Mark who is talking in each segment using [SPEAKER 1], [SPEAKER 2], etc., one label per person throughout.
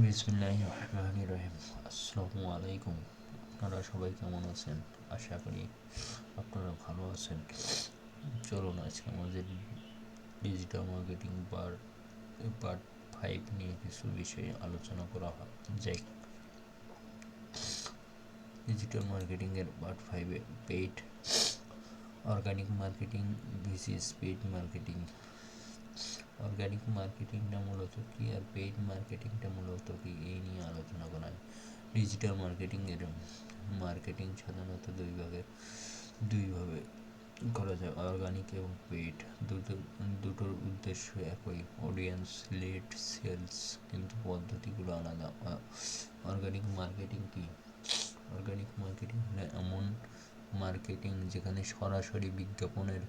[SPEAKER 1] বিসমিল্লাহির রহমানির রহিম। আসসালামু আলাইকুম। আপনারা সবাই কেমন আছেন? আশা করি আপনারা ভালো আছেন। চলুন আজকে আমাদের ডিজিটাল মার্কেটিং পার্ট 5 নিয়ে কিছু বিষয়ে আলোচনা করা যাক। ডিজিটাল মার্কেটিংয়ের পার্ট 5-এ paid organic marketing versus paid marketing. Organic মার্কেটিংটা মূলত কী আর পেইড মার্কেটিংটা মূলত কী, এই নিয়ে আলোচনা করা হয়। ডিজিটাল মার্কেটিং সাধারণত দুইভাবে করা যায়, অর্গানিক এবং পেইড। দুটোর উদ্দেশ্য একই, অডিয়েন্স লিড সেলস, কিন্তু পদ্ধতিগুলো আলাদা। অর্গানিক মার্কেটিং কি? অর্গানিক মার্কেটিং হলো এমন মার্কেটিং যেখানে সরাসরি বিজ্ঞাপনের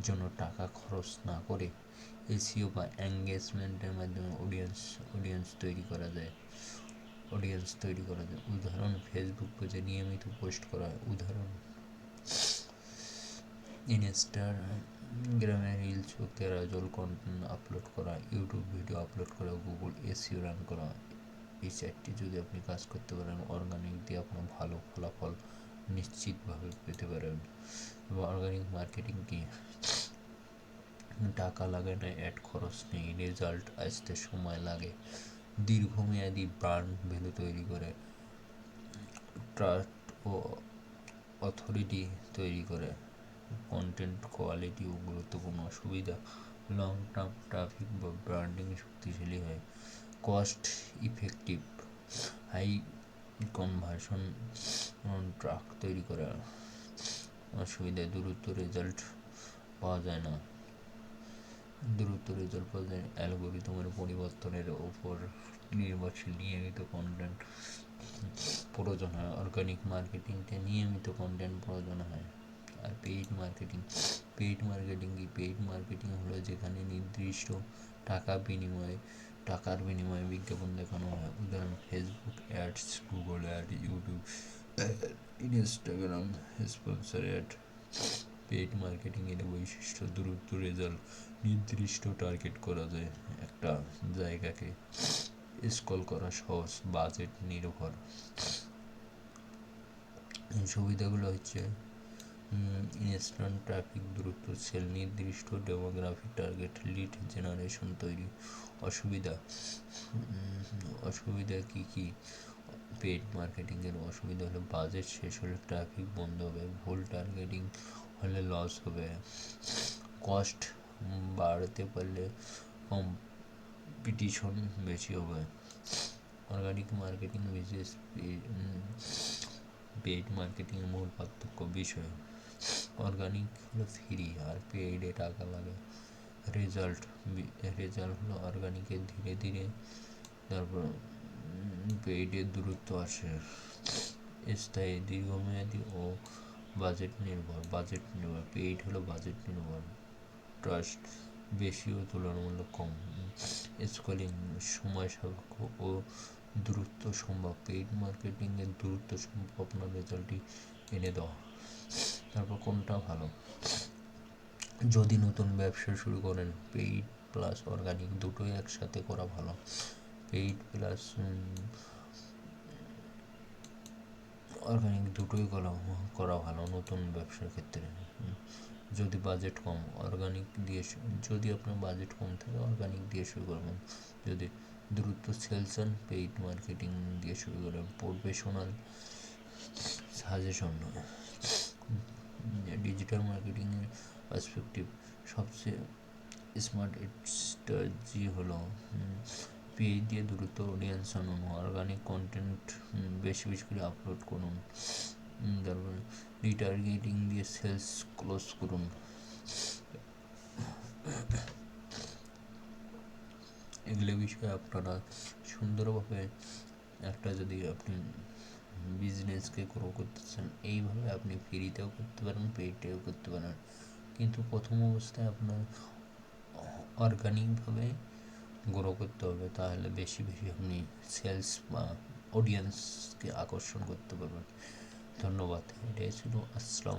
[SPEAKER 1] জন্য টাকা খরচ না করে এসইও বা এঙ্গেজমেন্টের মাধ্যমে অডিয়েন্স তৈরি করা যায়। উদাহরণ, ফেসবুক পেজে নিয়মিত পোস্ট করা। উদাহরণ, ইনস্টাগ্রামে রিলস ও ক্যাজুয়াল কন্টেন্ট আপলোড করা, ইউটিউব ভিডিও আপলোড করা, গুগল এসইও রান করা। এই চারটি যদি আপনি কাজ করতে পারেন, অর্গানিক দিয়ে আপনার ভালো ফলাফল নিশ্চিতভাবে পেতে পারেন। এবং অর্গানিক মার্কেটিং কি? টাকা লাগে না, অ্যাড খরচ নেই, রেজাল্ট আসতে সময় লাগে, দীর্ঘমেয়াদী ব্র্যান্ড ভ্যালু তৈরি করে, ট্রাস্ট ও অথরিটি তৈরি করে, কন্টেন্ট কোয়ালিটি ও গুরুত্বপূর্ণ। সুবিধা, লং টার্ম ট্রাফিক বা ব্র্যান্ডিং শক্তিশালী হয়, cost effective, high conversion track তৈরি করা। অসুবিধা, দ্রুত রেজাল্ট পাওয়া যায়, অ্যালগোরিদমের পরিবর্তনের ওপর নির্ভরশীল, নিয়মিত কন্টেন্ট প্রয়োজন হয়। অর্গানিক মার্কেটিংতে নিয়মিত কন্টেন্ট প্রয়োজন হয়। আর পেইড মার্কেটিং কি? পেইড মার্কেটিং হলো যেখানে নির্দিষ্ট টাকার বিনিময়ে বিজ্ঞাপন দেখানো হয়। উদাহরণ, Facebook ads, Google ad, YouTube, Instagram sponsor ad. Paid marketing এর বৈশিষ্ট্য, দ্রুত রেজাল্ট, নির্দিষ্ট টার্গেট করা যায়, একটা জায়গাকে স্ক্রল করা সহজ, বাজেট নির্ভর। সুবিধাগুলো হচ্ছে ইনস্ট্যান্ট ট্রাফিক, দ্রুত সেল, নির্দিষ্ট ডেমোগ্রাফিক টার্গেট, লিড জেনারেশন তৈরি। অসুবিধা কি? পেইড মার্কেটিংয়ের অসুবিধা হলো বাজেট শেষ হলে ট্রাফিক বন্ধ হবে, ভুল টার্গেটিং হলে লস হবে, কস্ট বাড়তে পারলে কম্পিটিশন বেশি হবে। অর্গানিক মার্কেটিং বিশেষ পেইড মার্কেটিংয়ের মূল পার্থক্য বিষয়, অর্গানিক হলো ফ্রি আর পেইডে টাকা লাগে। রেজাল্ট হলো অর্গানিকের ধীরে ধীরে, তারপর পেইডের দ্রুত আসে। স্থায়ী, দীর্ঘমেয়াদী ও বাজেট নির্ভর। পেইড হলো বাজেট নির্ভর। ট্রাস্ট বেশি ও তুলনামূলক কম। স্কেলিং সময় সাপেক্ষ ও দ্রুত সম্ভব। পেইড মার্কেটিংয়ের দ্রুত সম্ভব আপনার রেজাল্টই এনে দেওয়া। তারপর কোনটা ভালো? যদি নতুন ব্যবসা শুরু করেন, পেইড প্লাস অর্গানিক দুটোই একসাথে করা ভালো। পেইড প্লাস অর্গানিক দুটোই করা ভালো নতুন ব্যবসার ক্ষেত্রে। যদি বাজেট কম, যদি আপনার বাজেট কম থাকে অর্গানিক দিয়ে শুরু করবেন। যদি দ্রুত সেলস অ্যান্ড পেইড মার্কেটিং দিয়ে শুরু করবেন। প্রফেশনাল সাজেশন, ডিজিটাল মার্কেটিংয়ের পার্সপেক্টিভ, সবচেয়ে স্মার্ট স্ট্র্যাটেজি হলো পেইড দিয়ে দ্রুত অডিয়েন্স আনুন, অর্গানিক কন্টেন্ট বেশি করে আপলোড করুন, তারপরে রিটার্গেটিং দিয়ে সেলস ক্লোজ করুন। এগুলো বিষয়ে আপনারা সুন্দরভাবে যদি আপনি বিজনেসকে গ্রো করতে চান, এইভাবে আপনি ফ্রিতেও করতে পারেন, পেইডেও করতে পারেন, কিন্তু প্রথম অবস্থায় আপনার অর্গানিকভাবে গ্রো করতে হবে, তাহলে বেশি আপনি সেলস বা অডিয়েন্সকে আকর্ষণ করতে পারবেন। ধন্যবাদ। এটাই ছিল। আসসালাম।